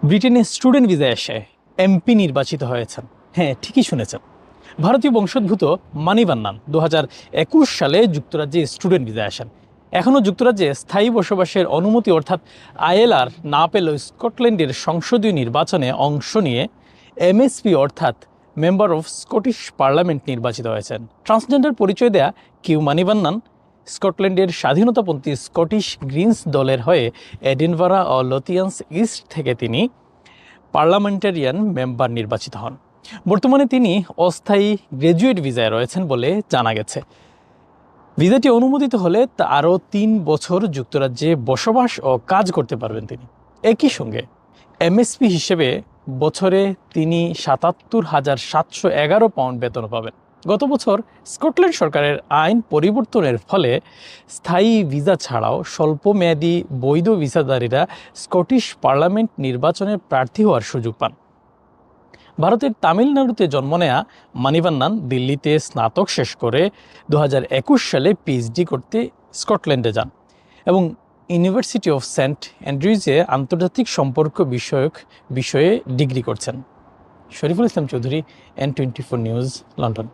ব্রিটেনে student visa এসে MP নির্বাচিত হয়েছেন। হ্যাঁ, ঠিকই শুনেছেন। ভারতীয় বংশোদ্ভূত মানিভান্নান 2021 সালে যুক্তরাজ্যে স্টুডেন্ট ভিসা আসেন। এখনও যুক্তরাজ্যে স্থায়ী বসবাসের অনুমতি অর্থাৎ আইএলআর না পেলেও স্কটল্যান্ডের সংসদীয় নির্বাচনে অংশ নিয়ে এমএসপি অর্থাৎ মেম্বার অফ স্কটিশ পার্লামেন্ট নির্বাচিত হয়েছেন। ট্রান্সজেন্ডার পরিচয় দেয়া কিউ মানিভান্নান স্কটল্যান্ডের স্বাধীনতাপন্থী স্কটিশ গ্রিনস দলের হয়ে এডিনবরা ও লথিয়ান্স ইস্ট থেকে তিনি পার্লামেন্টারিয়ান মেম্বার নির্বাচিত হন। বর্তমানে তিনি অস্থায়ী গ্র্যাজুয়েট ভিসায় রয়েছেন বলে জানা গেছে। ভিসাটি অনুমোদিত হলে তা আরও 3 বছর যুক্তরাজ্যে বসবাস ও কাজ করতে পারবেন তিনি। একই সঙ্গে এমএসপি হিসেবে বছরে তিনি 77,711 পাউন্ড বেতন পাবেন। গত বছর স্কটল্যান্ড সরকারের আইন পরিবর্তনের ফলে স্থায়ী ভিসা ছাড়াও স্বল্পমেয়াদী বৈধ ভিসাধারীরা স্কটিশ পার্লামেন্ট নির্বাচনে প্রার্থী হওয়ার সুযোগ পান। ভারতের তামিলনাড়ুতে জন্ম নেয়া মানিভান্নান দিল্লিতে স্নাতক শেষ করে 2021 সালে পিএইচডি করতে স্কটল্যান্ডে যান এবং ইউনিভার্সিটি অফ সেন্ট অ্যান্ড্রিউজে আন্তর্জাতিক সম্পর্ক বিষয়ে ডিগ্রি করছেন। Shariful Islam Chowdhury, N24 news, London.